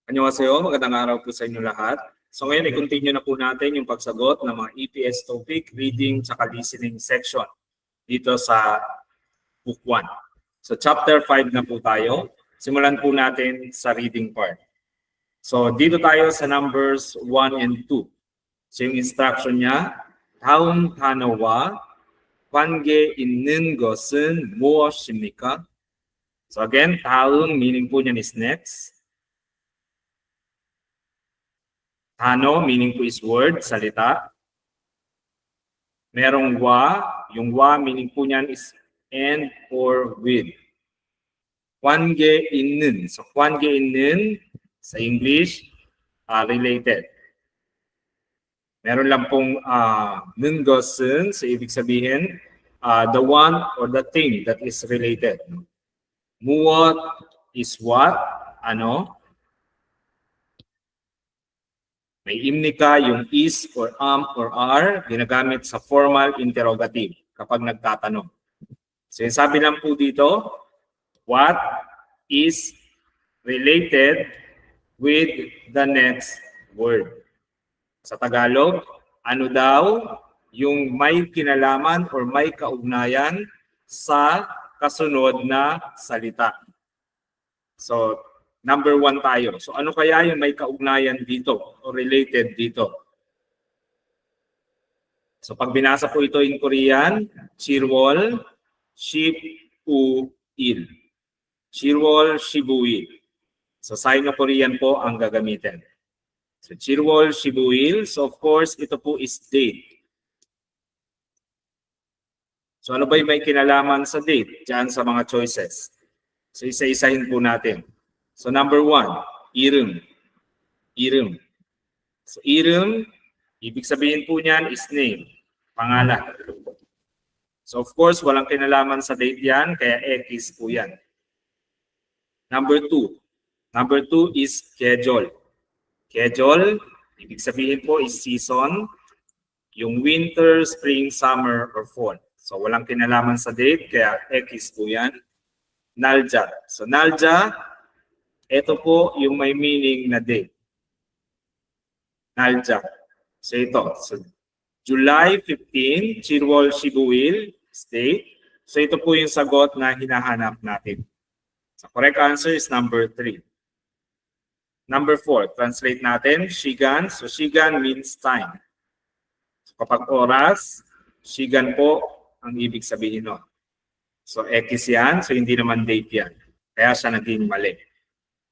Annyeonghaseyo, magandang araw po sa inyo lahat. So ngayon, i-continue na po natin yung pagsagot ng mga EPS topic, reading, tsaka listening section dito sa Book 1. So Chapter 5 na po tayo. Simulan po natin sa reading part. So dito tayo sa numbers 1 and 2. So yung instruction niya, 다음 단어와 관계 있는 것은 무엇입니까? So again, 다음 meaning po niyan is next. Ano, meaning po is word, salita. Merong wa, yung wa meaning po niyan is and or with. 관계 있는, so 관계 있는 sa English, related. Meron lang pong 는 것은, so ibig sabihin, the one or the thing that is related. 무엇 is what, ano. May imnika, yung is or or are, ginagamit sa formal interrogative kapag nagtatanong. So yung sabi lang po dito, what is related with the next word. Sa Tagalog, ano daw yung may kinalaman or may kaugnayan sa kasunod na salita. So, number 1 tayo. So ano kaya yung may kaugnayan dito o related dito? So pag binasa po ito in Korean, Chirwol, Shibuil. Chirwol, Shibuil. So Sino-Korean po ang gagamitin. So Chirwol, Shibuil. So of course, ito po is date. So ano ba yung may kinalaman sa date? Diyan sa mga choices. So isa-isahin po natin. So number 1, i름. I름. So i름, ibig sabihin po niyan is name, pangalan. So of course, walang kinalaman sa date yan, kaya X po yan. Number 2. Number 2 is schedule. Schedule, ibig sabihin po is season, yung winter, spring, summer, or fall. So walang kinalaman sa date, kaya X po yan. Nalja. So nalja, ito po yung may meaning na date. Nalja. So ito. So July 15, Chirwol, Shibuil, state. So ito po yung sagot na hinahanap natin. So correct answer is number 3. Number 4, translate natin. Shigan. So shigan means time. So kapag oras, shigan po ang ibig sabihin nun. So X yan. So hindi naman date yan. Kaya siya naging mali.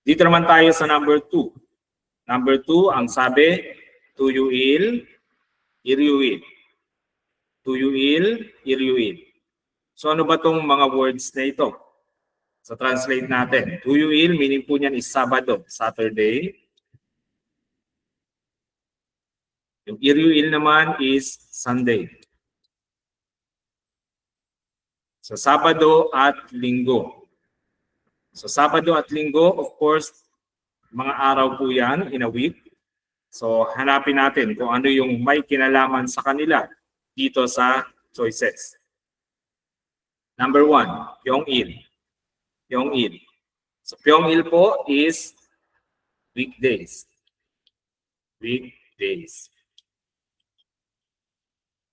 Dito naman tayo sa number 2. Number 2, ang sabi, tuyuil, iryuil. Tuyuil, iryuil. So ano ba itong mga words na ito? So translate natin. Tuyuil, meaning po niyan is Sabado, Saturday. Yung iryuil naman is Sunday. So Sabado at Linggo. So Sabado at Linggo, of course, mga araw po yan in a week. So hanapin natin kung ano yung may kinalaman sa kanila dito sa choices. Number 1, Pyong-il. Pyong-il. So Pyong-il po is weekdays. Weekdays.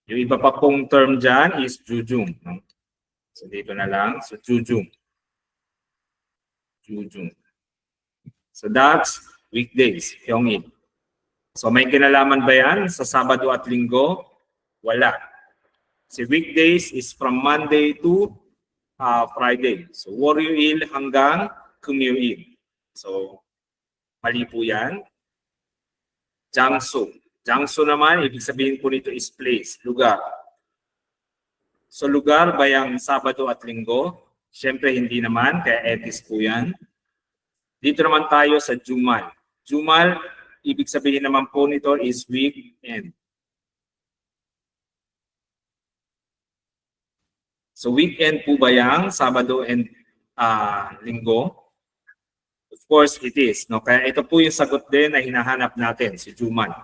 Yung iba pa pong term dyan is Jujung. So dito na lang. So Jujung. Jujung. So that's weekdays, Pyong-il. So may kinalaman ba yan sa Sabado at Linggo? Wala. Si weekdays is from Monday to Friday. So Waryo-il hanggang Kumyo-il. So mali po yan. Jangsu. Jangsu naman, ibig sabihin po nito is place, lugar. So lugar ba yung Sabado at Linggo? Siyempre hindi naman, kaya etis po yan. Dito naman tayo sa Jumal. Jumal, ibig sabihin naman po nito is weekend. So weekend po ba yung Sabado and Linggo? Of course it is. No? Kaya ito po yung sagot din na hinahanap natin, si Jumal.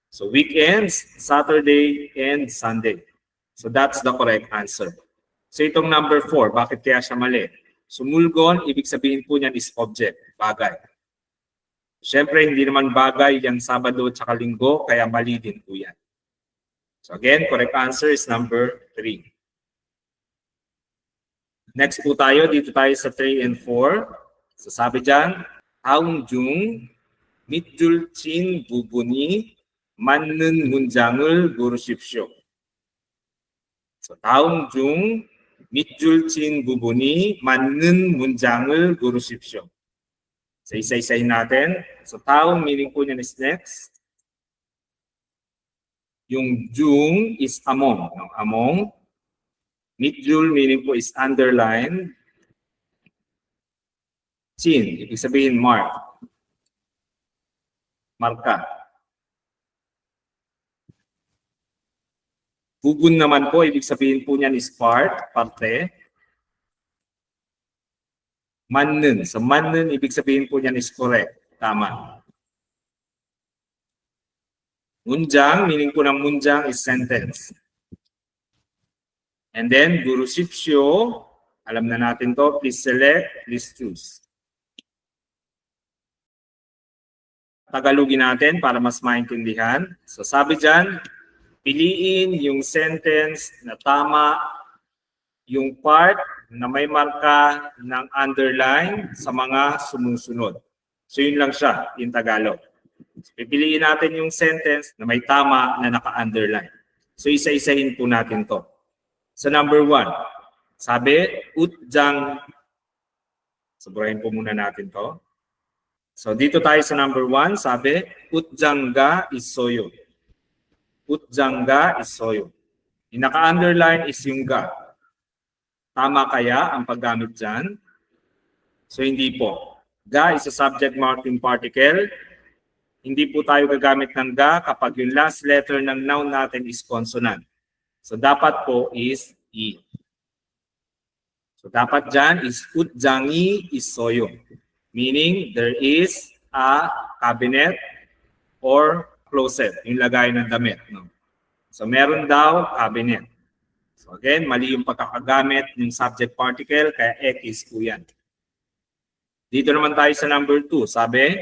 So weekends, Saturday and Sunday. So that's the correct answer. So itong number 4, bakit kaya siya mali? So mulgon, ibig sabihin po niyan is object, bagay. Siyempre, hindi naman bagay yung Sabado at Linggo, kaya mali din po yan. So again, correct answer is number 3. Next po tayo, dito tayo sa 3 and 4. So sabi dyan, 다음 중 밑줄 친 부분이 맞는 문장을 고르십시오. So 다음 중 밑줄 친 부분이 맞는 문장을 고르십시오. So isa-isahin natin. So 다음 meaning po niyan is next. Yung 중 is among. Among. Midjul meaning po is underline. Chin, ibig sabihin mark. Marka. Bugun naman po, ibig sabihin po niyan is part, parte. Mannen. So mannen, ibig sabihin po niyan is correct. Tama. Munjang, meaning po ng munjang is sentence. And then, gurusipsyo, alam na natin to, please select, please choose. Tagalogin natin para mas maintindihan. So sabi dyan, piliin yung sentence na tama, yung part na may marka ng underline sa mga sumusunod. So yun lang siya in Tagalog. So, pipiliin natin yung sentence na may tama na naka-underline. So isa-isahin po natin to. So number 1, sabi, utjang. Sobrahin po muna natin to. So dito tayo sa number 1, sabi, utjangga isoyo. Utjangga isoyo. Yung naka-underline is yung ga. Tama kaya ang paggamit dyan? So hindi po. Ga is a subject marking particle. Hindi po tayo gagamit ng ga kapag yung last letter ng noun natin is consonant. So dapat po is i. So dapat dyan is utjangi isoyo. Meaning there is a cabinet or closet. Yung lagay ng damit. No? So meron daw cabinet. So again, mali yung pagkakagamit ng subject particle kaya X po yan. Dito naman tayo sa number 2. Sabi,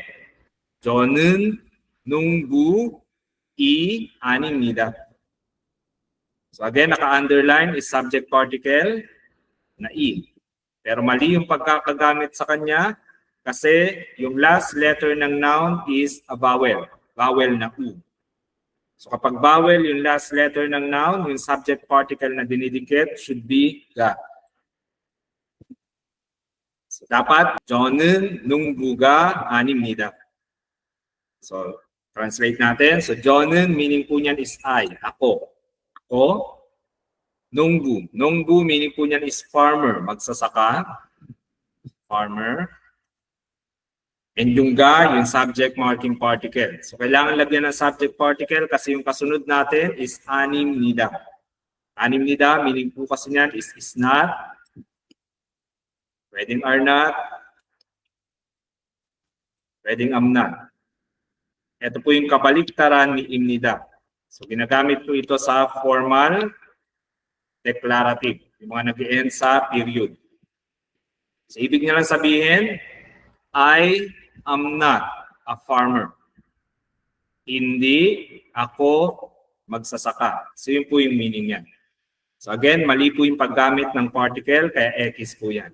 저는 농부이 아닙니다. So again, naka-underline is subject particle na i. Pero mali yung pagkakagamit sa kanya kasi yung last letter ng noun is a vowel. Vowel na u. So kapag vowel yung last letter ng noun, yung subject particle na dinidikit should be ga. So dapat, 저는 농부가 아닙니다. So, translate natin. So, 저는 meaning po niyan is I, ako. Ako. 농부. 농부 meaning po niyan is farmer, magsasaka. Farmer. And yung ga, yung subject marking particle. So, kailangan lagyan ng subject particle kasi yung kasunod natin is 아닙니다. 아닙니다 meaning po kasi niyan is not. Pwedeng are not. Pwedeng am not. Ito po yung kabaliktaran ni imnida. So ginagamit po ito sa formal declarative. Yung mga nag-end sa period. So ibig niya lang sabihin, I am not a farmer. Hindi ako magsasaka. So yun po yung meaning niya. So again, mali po yung paggamit ng particle, kaya X po yan.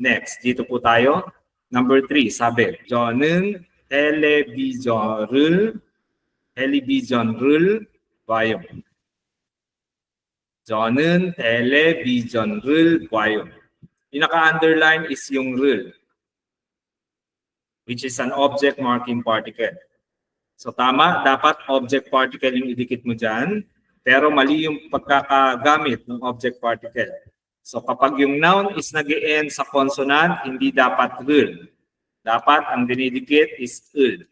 Next, dito po tayo. Number 3, sabi, 저는 텔레비전을 봐요. 저는 텔레비전을 봐요. Yung naka-underline is yung 를, which is an object marking particle. So tama, dapat object particle yung idikit mo dyan, pero mali yung pagkakagamit ng object particle. So kapag yung noun is nag-e-end sa consonant, hindi dapat 를. Dapat ang dinidikit is ul.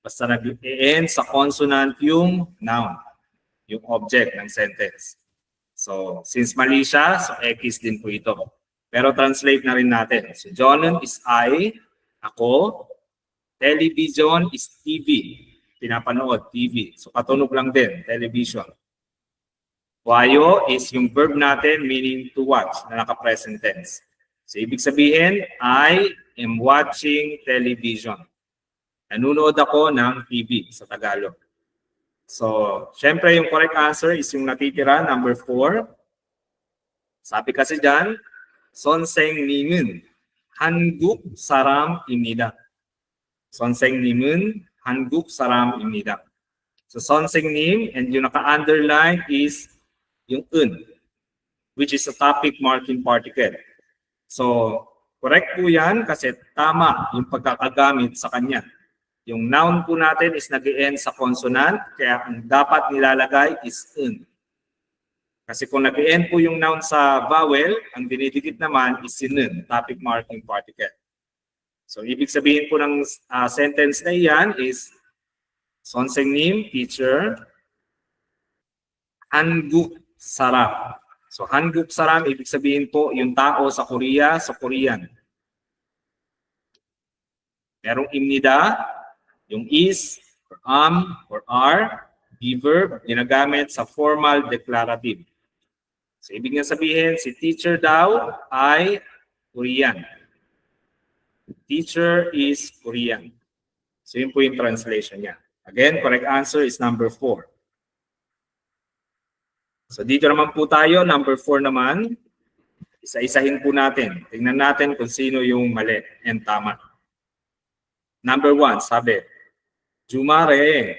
Basta nag-e-end sa consonant yung noun, yung object ng sentence. So, since mali siya, so X din po ito. Pero translate na rin natin. So, 저는 is I, ako. Television is TV. Pinapanood, TV. So, katunog lang din, television. Wayo is yung verb natin meaning to watch na naka-present tense. So, ibig sabihin, I am watching television. Nanonood ako ng TV sa Tagalog. So, syempre yung correct answer is yung natitira, number 4. Sabi kasi dyan, 선생님은 한국 사람입니다. 선생님은 한국 사람입니다. So, 선생님, and yung naka-underline is yung un, which is a topic marking particle. So, correct po yan kasi tama yung pagkakagamit sa kanya. Yung noun po natin is nag-end sa consonant, kaya ang dapat nilalagay is un. Kasi kung nag-end po yung noun sa vowel, ang dinidikit naman is si nun, topic marking particle. So, ibig sabihin po ng sentence na iyan is 선생님, teacher, 한국 사람. So, 한국 사람, ibig sabihin po yung tao sa Korea, sa Korean. Merong imnida, yung is, or or are, be verb, ginagamit sa formal declarative. So, ibig nga sabihin, si teacher daw ay Korean. Teacher is Korean. So, yun po yung translation niya. Again, correct answer is number 4. So, dito naman po tayo, number 4 naman. Isa-isahin po natin. Tingnan natin kung sino yung mali and tama. Number 1, sabi, 주말에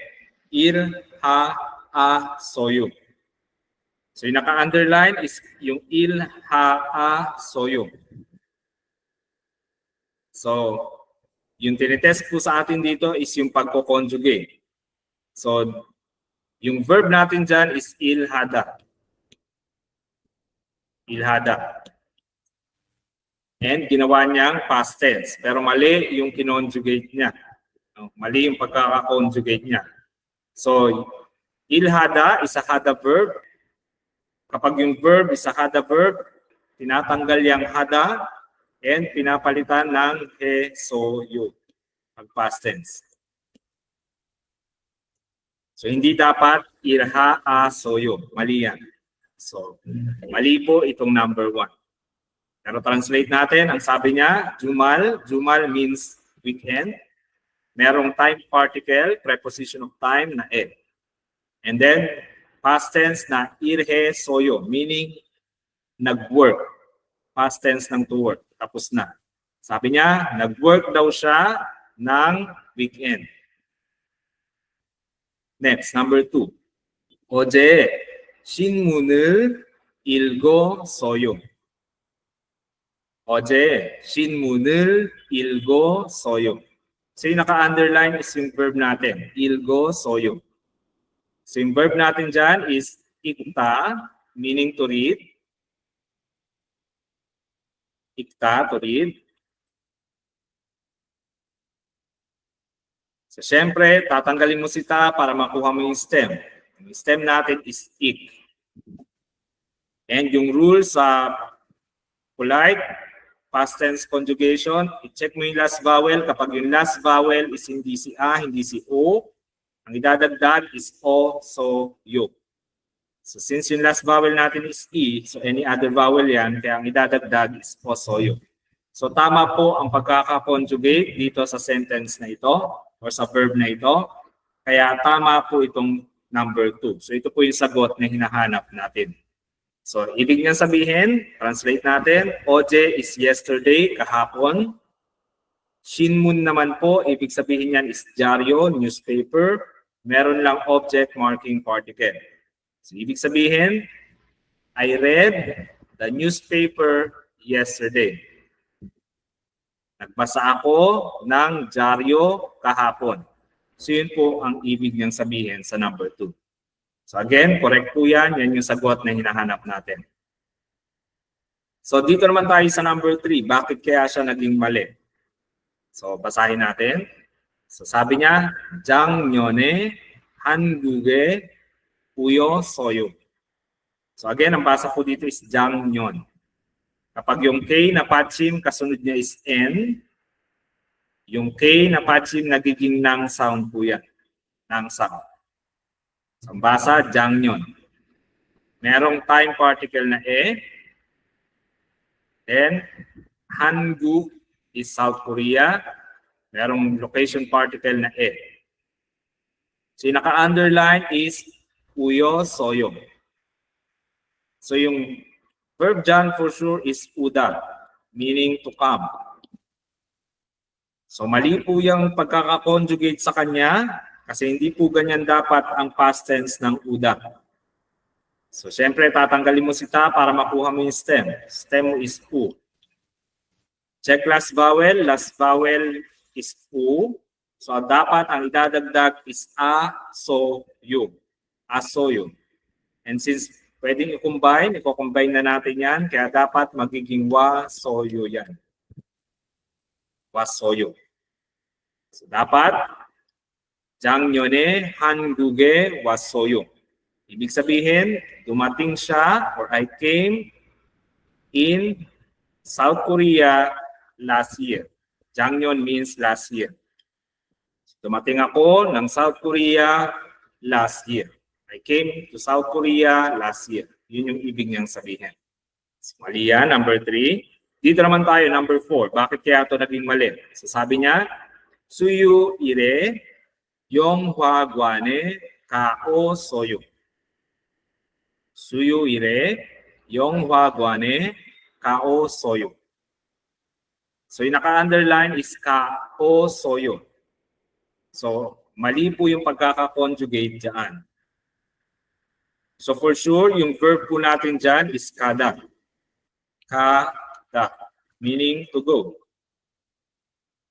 일하았어요. So, yung naka-underline is yung 일하았어요. So, yung tinitest po sa atin dito is yung pagko-conjugate. So, yung verb natin dyan is ilhada. Ilhada. And ginawa niyang past tense. Pero mali yung kinonjugate niya. Mali yung pagkaka-conjugate niya. So, ilhada is a hada verb. Kapag yung verb is a hada verb, tinatanggal yung hada and pinapalitan ng he, so, you. Pag past tense. So, hindi dapat irha, a, so, you. Mali yan. So, mali po itong number 1. Pero translate natin, ang sabi niya, Jumal. Jumal means weekend. Merong time particle, preposition of time na e. And then, past tense na irhe soyo, meaning nag-work. Past tense ng to work. Tapos na. Sabi niya, nag-work daw siya ng weekend. Next, number 2. 어제 신문을 읽었어요. 어제 신문을 읽었어요. So yung naka-underline is yung verb natin, 읽었어요. So yung verb natin dyan is 읽다, meaning to read. 읽다, to read. So syempre, tatanggalin mo si ta para makuha mo yung stem. Yung stem natin is ik. And yung rule sa polite, past tense conjugation, i-check mo yung last vowel. Kapag yung last vowel is hindi si A, hindi si O, ang idadagdag is O, so, yo. So since yung last vowel natin is E, so any other vowel yan, kaya ang idadagdag is O, so, yo. So tama po ang pagkaka-conjugate dito sa sentence na ito or sa verb na ito. Kaya tama po itong number 2. So ito po yung sagot na hinahanap natin. So, ibig niyan sabihin, translate natin, 어제 is yesterday, kahapon. Shinmun naman po, ibig sabihin niyan is dyaryo, newspaper. Meron lang object marking particle. So, ibig sabihin, I read the newspaper yesterday. Nagbasa ako ng dyaryo kahapon. So, yun po ang ibig niyang sabihin sa number 2. So again, correct po yan. Yan yung sagot na hinahanap natin. So dito naman tayo sa number 3. Bakit kaya siya naging mali? So basahin natin. So sabi niya, 작년에 한국에 오였어요. So again, ang basa po dito is 작년. Kapag yung K na patchim, kasunod niya is N. Yung K na patchim, nagiging nang sound po yan. Nang sound. So, ang basa, 작년. Merong time particle na E. Then, 한국 is South Korea. Merong location particle na e. So yung naka-underline is uyo, soyo. So yung verb dyan for sure is uda, meaning to come. So mali po yung pagkaka-conjugate sa kanya kasi hindi po ganyan dapat ang past tense ng uda. So syempre tatanggalin mo si ta para makuha mo yung stem. Stem mo is u. Check last vowel is u. So dapat ang idadagdag is a, so, yu. Asoyo. And since pwedeng i-combine na natin yan, kaya dapat magiging wa, soyo yan. Wasoyo. So dapat 작년에 한국에 왔어요. Ibig sabihin, dumating siya or I came in South Korea last year. 작년 means last year. Dumating ako ng South Korea last year. I came to South Korea last year. Yun yung ibig niyang sabihin. So, mali yan, number 3. Dito naman tayo, number 4. Bakit kaya ito naging mali? So, sabi niya, 수요일에 영화관에 가었어요. 수요일에 영화관에 가었어요. So yung naka-underline is 가었어요. So mali po yung pagkaka-conjugate dyan. So for sure, yung verb po natin dyan is kada. Kada, meaning to go.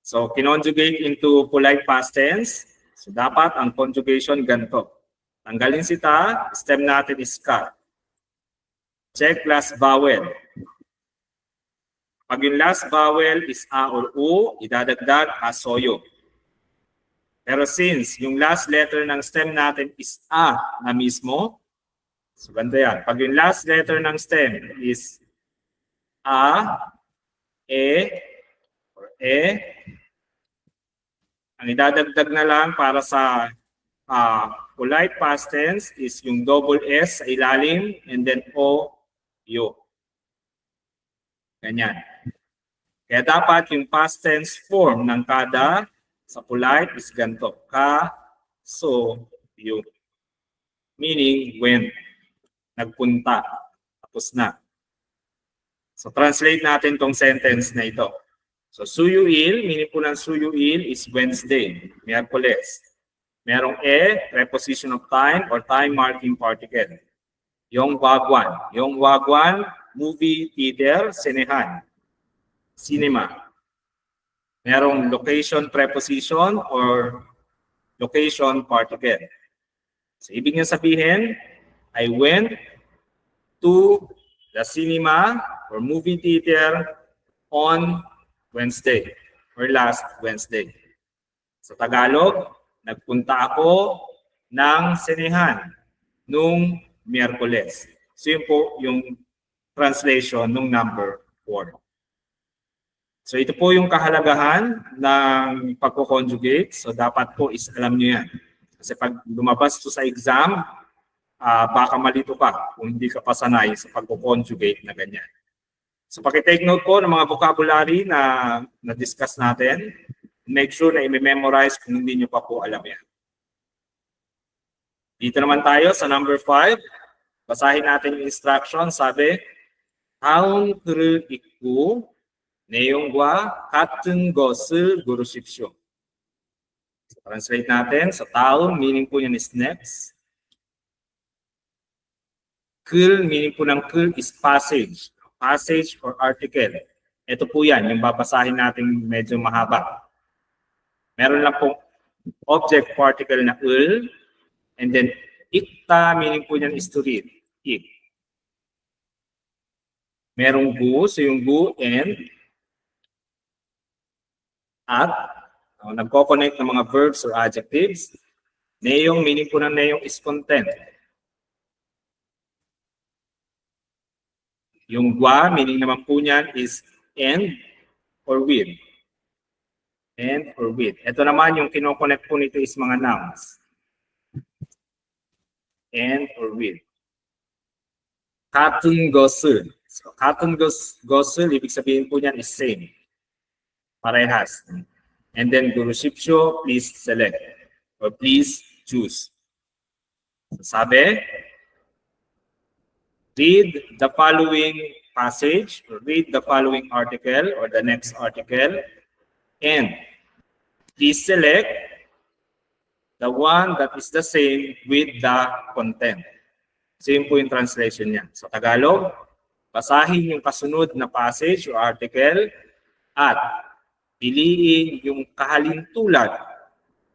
So, kinonjugate into polite past tense. So, dapat ang conjugation ganito. Tanggalin si ta, stem natin is ka. Check last vowel. Pag yung last vowel is a or u, idadagdag asoyo. Pero since yung last letter ng stem natin is a na mismo, so ganito yan. Pag yung last letter ng stem is a, e, or e, ang idadagdag na lang para sa polite past tense is yung double S sa ilalim and then O, yo. Ganyan. Kaya dapat yung past tense form ng kada sa polite is ganito. Ka, so, yo. Meaning when. Nagpunta. Tapos na. So translate natin tong sentence na ito. So, suyuil, meaning po ng suyuil is Wednesday, Miyerkules. Merong e, preposition of time or time marking particle. Yonghwaguan, movie, theater, sinehan, cinema. Merong location preposition or location particle. So, ibig niya sabihin, I went to the cinema or movie theater on Wednesday or last Wednesday. Sa Tagalog, nagpunta ako ng sinehan nung Miyerkules. So yun po yung translation nung number 4. So ito po yung kahalagahan ng pagko-conjugate. So dapat po is alam nyo yan. Kasi pag lumabas to sa exam, baka malito ka kung hindi ka pa sanay sa pagko-conjugate na ganyan. So paki-take note po ng mga vocabulary na na-discuss natin. Make sure na i-memorize kung hindi nyo pa po alam yan. Dito naman tayo sa number 5. Basahin natin yung instruction. Sabi, 다음 글을 읽고 내용과 같은 것을 고르십시오. So, translate natin. Sa 다음, meaning po yan is next. 글, meaning po ng 글 is passage. Passage or article. Ito po yan, yung babasahin natin medyo mahaba. Meron lang pong object particle na ul, and then ikta, meaning po yan is to read. Ik. Merong gu, so yung gu and at, nagko-connect ng mga verbs or adjectives. Neyong, meaning po ng neyong is content. Yung gwa, meaning naman po niyan is and or with. And or with. Ito naman yung kinoconnect po nito is mga nouns. And or with. 같은 것을. So, 같은 것을, ibig sabihin po niyan is same. Parehas. And then Gurusipsyo, please select or please choose. So, sabi, read the following passage or read the following article or the next article and please select the one that is the same with the content. Same po yung translation niya. Sa Tagalog, basahin yung kasunod na passage o article at piliin yung kahalintulad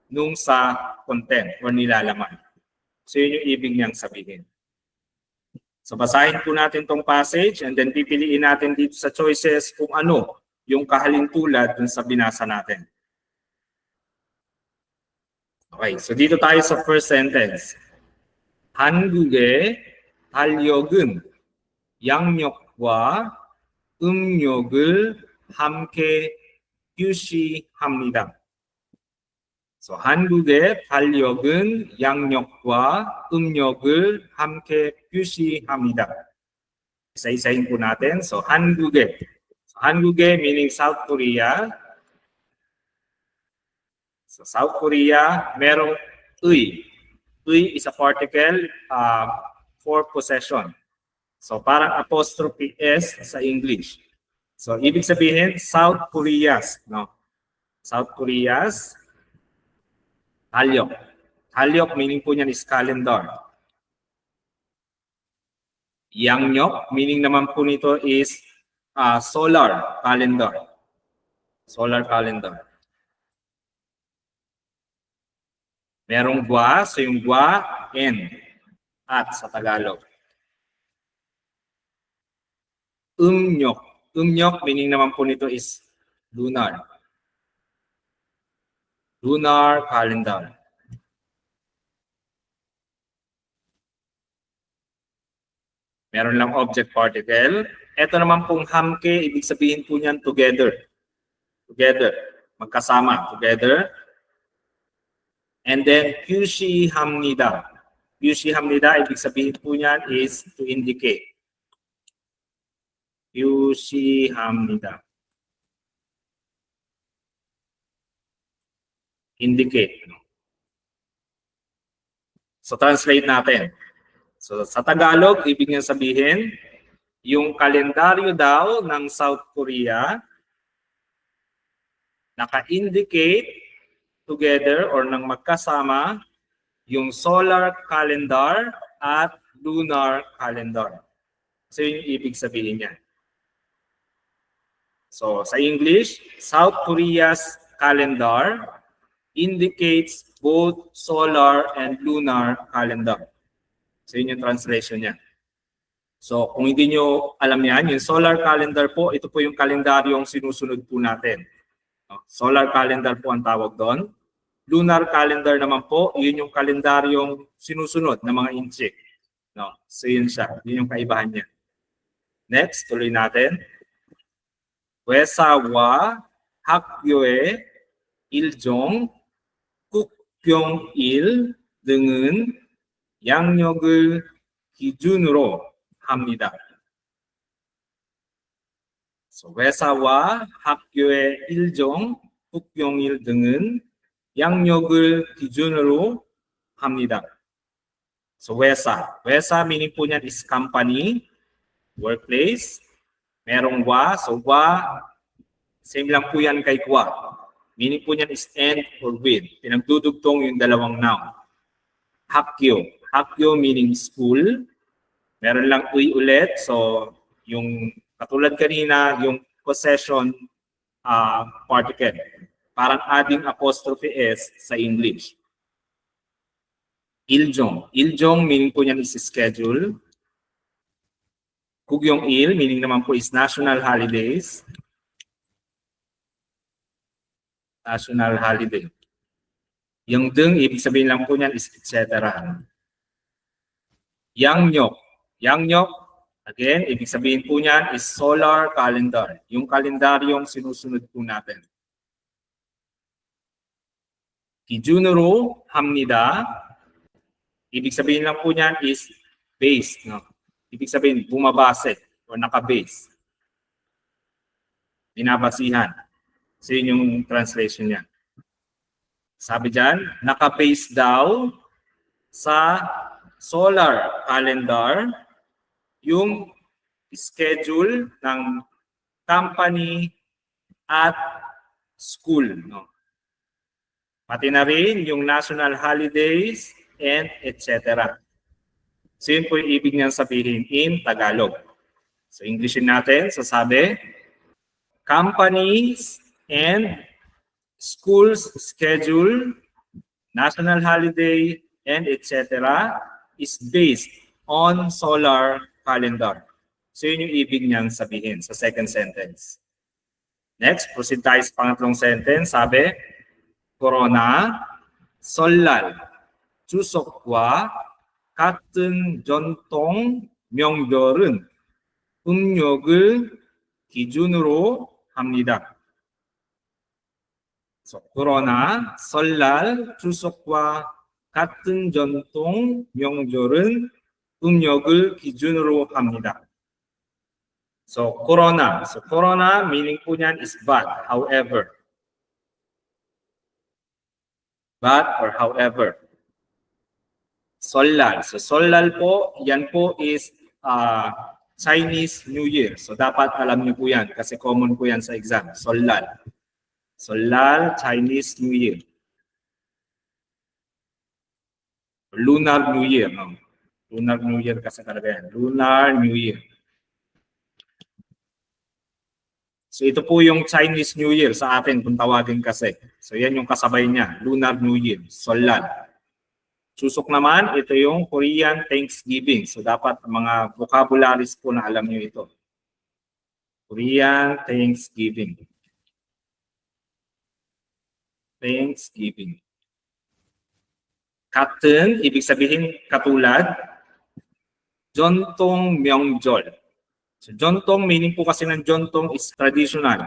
nung sa content o nilalaman. So yun yung ibig niyang sabihin. So basahin po natin tong passage and then pipiliin natin dito sa choices kung ano yung kahalintulad dun sa binasa natin. Okay, so dito tayo sa first sentence. 한국의 달력은 양력과 음력을 함께 표시합니다. So, 한국의 달력은 양력과 음력을 함께 표시합니다. Isa-isahin po natin. So, 한국의. So, 한국의 meaning South Korea. So, South Korea, merong 의. 의 is a particle for possession. So, parang apostrophe S sa English. So, ibig sabihin, South Korea's. No? South Korea's Talyok. Talyok meaning po niyan is calendar. Yangyok meaning naman po nito is solar calendar. Solar calendar. Merong gwa, so yung gwa, N. At sa Tagalog. Umnyok. Umnyok meaning naman po nito is lunar. Lunar calendar. Meron lang object particle. Ito naman pong hamke, ibig sabihin po niyan together. Together. Magkasama. Together. And then, 표시합니다. 표시합니다, ibig sabihin po niyan is to indicate. 표시합니다. Indicate. So, translate natin. So, sa Tagalog, ibig niya sabihin, yung kalendaryo daw ng South Korea naka-indicate together or nang magkasama yung solar calendar at lunar calendar. So yun yung ibig sabihin niya. So sa English, South Korea's calendar indicates both solar and lunar calendar. So yun yung translation niya. So kung hindi nyo alam yan, yung solar calendar po, ito po yung kalendaryong sinusunod po natin. Solar calendar po ang tawag doon. Lunar calendar naman po, yun yung kalendaryong sinusunod na mga inchi. No? So yun siya, yun yung kaibahan niya. Next, tuloy natin. 회사와 학교의 일정, 국경일 등은 양력을 기준으로 합니다. So, 회사와 학교의 일정, 국경일 등은 양력을 기준으로 합니다. So, 회사. 회사 meaning po niyan is company, workplace. Merong wa. So, wa, same lang po yan kay kwa. Meaning po niyan is and or with. Pinagdudugtong yung dalawang noun. Hakyo. Hakyo meaning school. Meron lang uy ulit. So, yung katulad kanina, yung possession particle. Parang adding apostrophe S sa English. Iljong. Iljong meaning po niyan is schedule. Kugyong il meaning naman po is national holidays. National holiday. Yung deng, ibig sabihin lang po niyan is etc. Yangyok. Yangyok, again, ibig sabihin po niyan is solar calendar. Yung kalendaryong sinusunod po natin. 기준으로 합니다. Ibig sabihin lang po niyan is based. No? Ibig sabihin, bumabase o naka-base. Binabasihan. So yun yung translation niya. Sabi dyan, naka-base daw sa solar calendar yung schedule ng company at school. No? Pati na rin yung national holidays and etc. So yun po yung ibig niyang sabihin in Tagalog. So Englishin natin, sasabi, companies and schools schedule, national holiday, and etc. is based on solar calendar. So yun yung ibig niyang sabihin sa second sentence. Next, proceed tayo sa pangatlong sentence. Sabi, Corona, 설날, 추석과 같은 전통 명절은 음력을 기준으로 합니다. So, Corona, 설날, 추석과 같은 전통 명절은 음력을 기준으로 합니다. So, Corona. So, Corona, meaning po niyan is but, however. But or however. Solal. So, Solal po, yan po is Chinese New Year. So, dapat alam niyo po yan kasi common po yan sa exam. Solal. Solal, Chinese New Year. Lunar New Year. No? Lunar New Year kasi talaga yan. Lunar New Year. So ito po yung Chinese New Year sa atin kung tawagin kasi. So yan yung kasabay niya, Lunar New Year, Solal. Susok naman, ito yung Korean Thanksgiving. So dapat mga vocabularies po na alam niyo ito. Korean Thanksgiving. Thanksgiving. 같은, ibig sabihin katulad, 전통 명절. So, jontong, meaning po kasi ng jontong is traditional.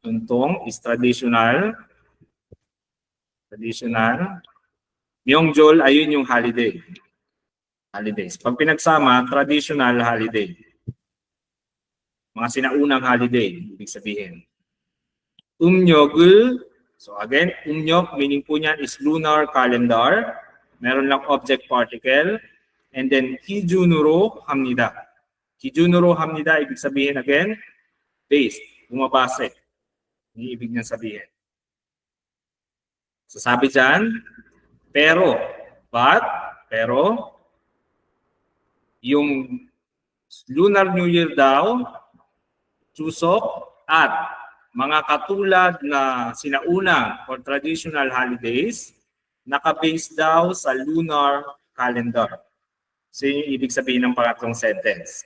Jontong is traditional. Traditional. Myeongjol, ayun yung holiday. Holidays. Pag pinagsama, traditional holiday. Mga sinaunang holiday, ibig sabihin. Umnyogul, so again, umnyog, meaning po niyan is lunar calendar. Meron lang object particle. And then, kijunuro 합니다. Kijunuro 합니다, ibig sabihin again, based, bumabase. Yung ibig niyang sabihin. So sabi dyan, pero, yung Lunar New Year daw, Chuseok, at mga katulad na sinauna or traditional holidays, naka-base daw sa lunar calendar. So yun yung ibig sabihin ng pangatlong sentence.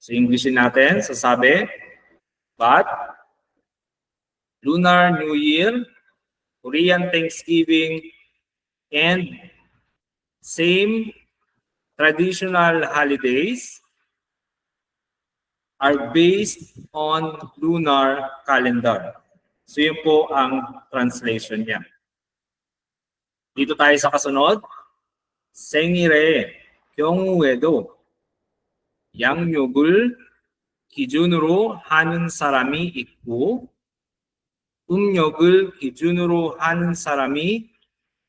So Englishin natin, sasabi, but Lunar New Year, Korean Thanksgiving, and same traditional holidays are based on lunar calendar. So yun po ang translation niya. Dito tayo sa kasunod. 생일에 경우에도 양력을 기준으로 하는 사람이 있고 음력을 기준으로 하는 사람이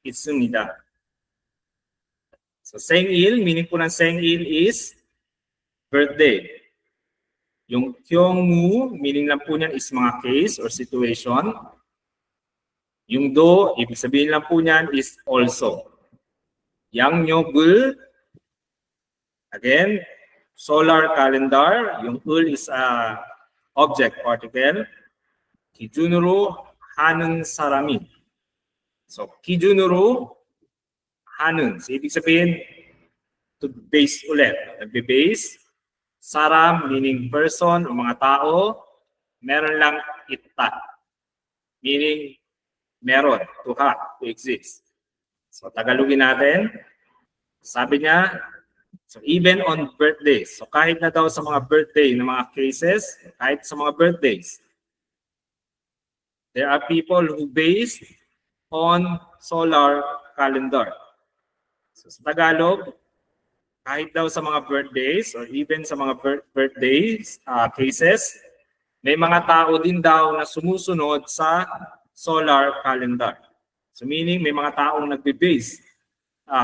있습니다. So 생일, meaning po ng 생일 is birthday. Yung 경우, meaning lang po niyan is mga case or situation. Yung do, ibig sabihin lang po niyan is also. 양력을, again, solar calendar, yung ul is a object particle. 기준으로 하는 사람이. So, 기준으로 하는. So, ibig sabihin, to base ulit. Nagbe-base. Saram, meaning person o mga tao. Meron lang ita. Meaning, meron, to have, to exist. So, Tagalogin natin. Sabi niya, so even on birthdays, so kahit na daw sa mga birthday ng mga cases, kahit sa mga birthdays, there are people who based on solar calendar. So sa Tagalog, kahit daw sa mga birthdays or even sa mga birthdays cases, may mga tao din daw na sumusunod sa solar calendar. So meaning may mga taong nagbe-base,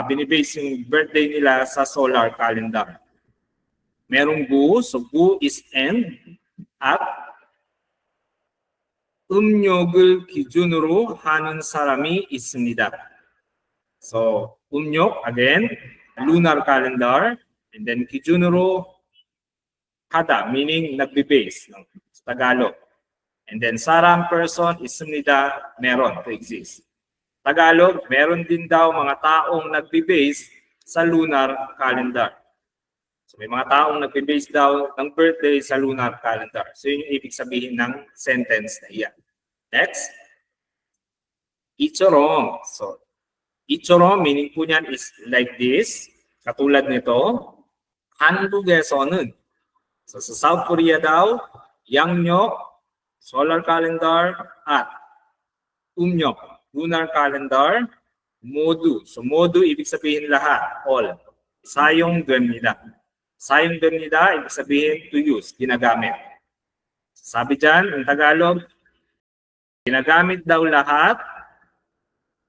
binibase yung birthday nila sa solar calendar. Merong gu, so gu is end, at 음력을 기준으로 하는 사람이 있습니다. So 음력, again, lunar calendar, and then 기준으로 hada, meaning nagbe-base, no? Sa Tagalog. And then sarang person, 있습니다, meron, to exist. Tagalog, meron din daw mga taong nagbe-base sa lunar calendar. So may mga taong nagbe-base daw ng birthday sa lunar calendar. So yun yung ibig sabihin ng sentence na iyan. Next. 이처럼. So 이처럼 meaning po niyan is like this. Katulad nito. 한국에서는. So sa South Korea daw, 양력, solar calendar, at 음력, lunar calendar, 모두. So 모두 ibig sabihin lahat, all. 사용됩니다. 사용됩니다, ibig sabihin to use, ginagamit. Sabi dyan, in Tagalog, ginagamit daw lahat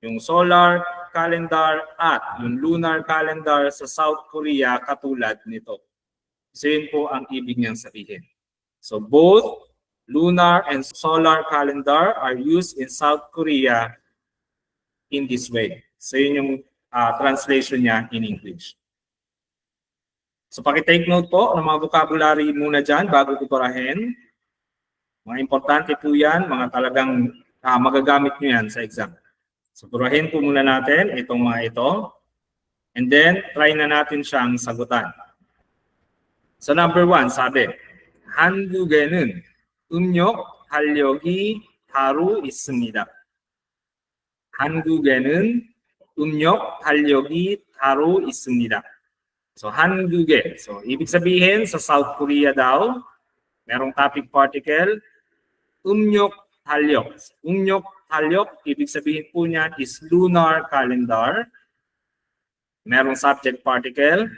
yung solar calendar at yung lunar calendar sa South Korea katulad nito. So yun po ang ibig niyang sabihin. So both lunar and solar calendar are used in South Korea in this way. So yun yung translation niya in English. So paki-take note po ng mga vocabulary muna dyan bago ko barahin. Mga importante po yan, mga talagang magagamit nyo yan sa exam. So barahin po muna natin itong mga ito. And then try na natin siyang sagutan. So number 1, sabi, 한국에는 음력 달력이 따로 있습니다. 한국에는 음력 달력이 따로 있습니다. So, 한국에. So, ibig sabihin, sa South Korea daw, merong topic particle, 음력 달력. 음력 달력, ibig sabihin po niya is lunar calendar. Merong subject particle,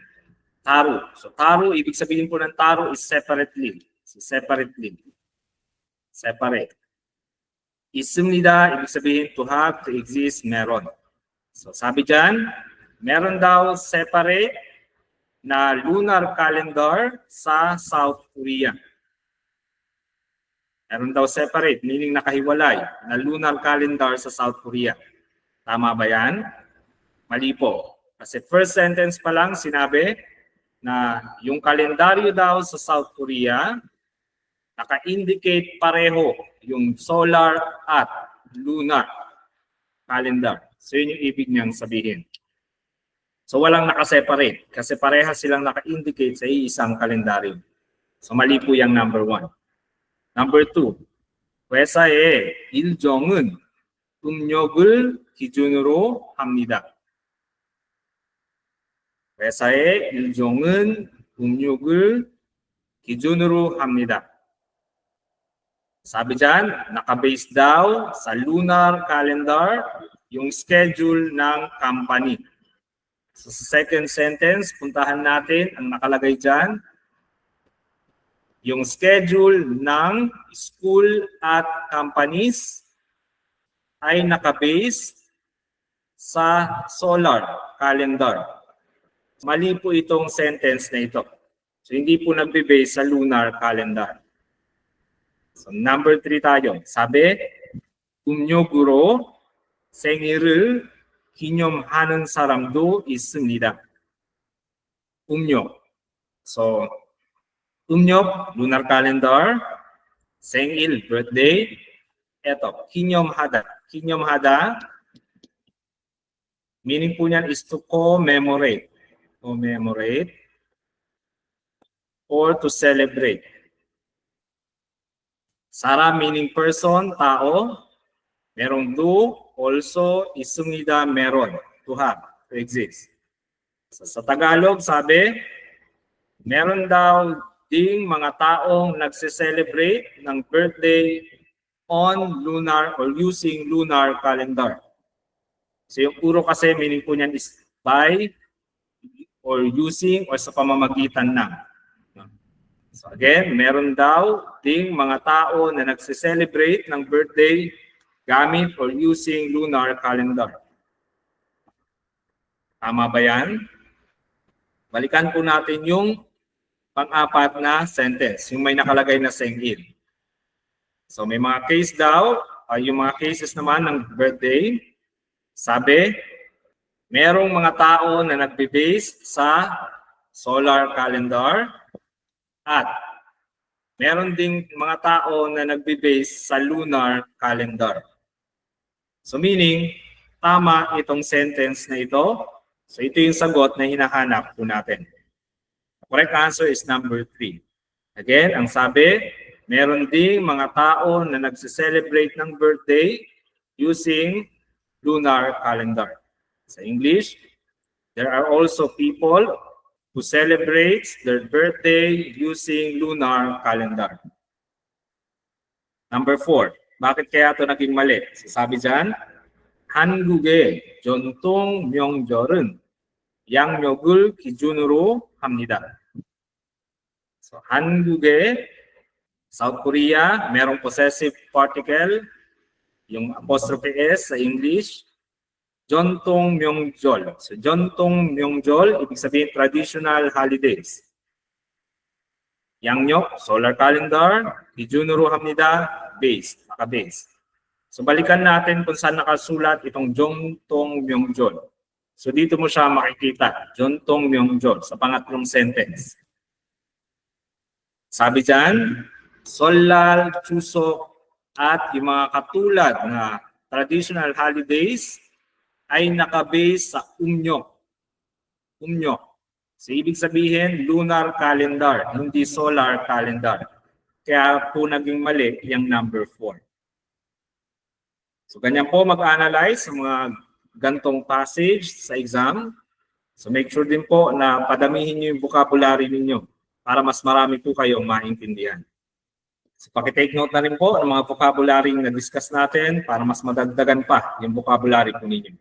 taro. So, taro, ibig sabihin po ng taro is separately. So, separately. Separate. 있습니다, ibig sabihin to have, to exist, meron. So, sabi dyan, meron daw separate na lunar calendar sa South Korea. Meron daw separate, meaning nakahiwalay, na lunar calendar sa South Korea. Tama ba yan? Mali po. Kasi first sentence pa lang sinabi na yung kalendaryo daw sa South Korea, naka-indicate pareho yung solar at lunar calendar. So yun yung ibig niyang sabihin. So walang nakaseparate kasi parehas silang naka-indicate sa isang kalendaryo. So mali po yung number 1. Number 2, 회사의 일정은 음력을 기준으로 합니다. 회사의 일정은 음력을 기준으로 합니다. Sabi dyan, nakabase daw sa lunar calendar yung schedule ng company. So sa second sentence, puntahan natin ang nakalagay dyan. Yung schedule ng school at companies ay nakabase sa solar calendar. Mali po itong sentence na ito. So hindi po nagbe-base sa lunar calendar. So number 3 tayo. Sabi, 음력으로 생일을 기념하는 사람도 있습니다. 음력. So, 음력, lunar calendar. 생일, birthday. Eto, 기념하다. 기념하다, meaning po niyan is to commemorate. Commemorate or to celebrate. Sara, meaning person, tao. Merong do, also, 있습니다, meron, to have, to exist. So, sa Tagalog, sabi, meron daw ding mga taong nagse-celebrate ng birthday on lunar or using lunar calendar. So yung puro kasi meaning po niyan is by or using or sa pamamagitan ng. So again, meron daw ding mga tao na nagse-celebrate ng birthday gamit or using lunar calendar. Tama ba yan? Balikan po natin yung pang-apat na sentence, yung may nakalagay na sengil. So may mga case daw, yung mga cases naman ng birthday, sabi, merong mga tao na nagbe-base sa solar calendar at meron ding mga tao na nagbe-base sa lunar calendar. So meaning, tama itong sentence na ito. So ito yung sagot na hinahanap po natin. The correct answer is number 3. Again, ang sabi, meron ding mga tao na nagse-celebrate ng birthday using lunar calendar. Sa English, there are also people who celebrates their birthday using lunar calendar. Number 4, bakit kaya ito naging mali? Sabi dyan, 한국의 전통 명절은 양력을 기준으로 합니다. So, 한국의 South Korea, merong possessive particle, yung apostrophe S sa English, 전통 명절. So, 전통 명절, ibig sabihin traditional holidays. 양력, solar calendar, 기준으로 합니다, based, naka-based. So, balikan natin kung saan nakasulat itong 전통 명절. So, dito mo siya makikita, 전통 명절, sa pangatlong sentence. Sabi dyan, Solal, Chuseok, at yung mga katulad na traditional holidays ay nakabase sa umnyok. Umnyok. So, ibig sabihin, lunar calendar, hindi solar calendar. Kaya po naging mali yung number 4. So, ganyan po mag-analyze sa mga gantong passage sa exam. So, make sure din po na padamihin niyo yung vocabulary ninyo para mas marami po kayong maintindihan. So, paki-take note na rin po ng mga vocabulary na discuss natin para mas madagdagan pa yung vocabulary po ninyo.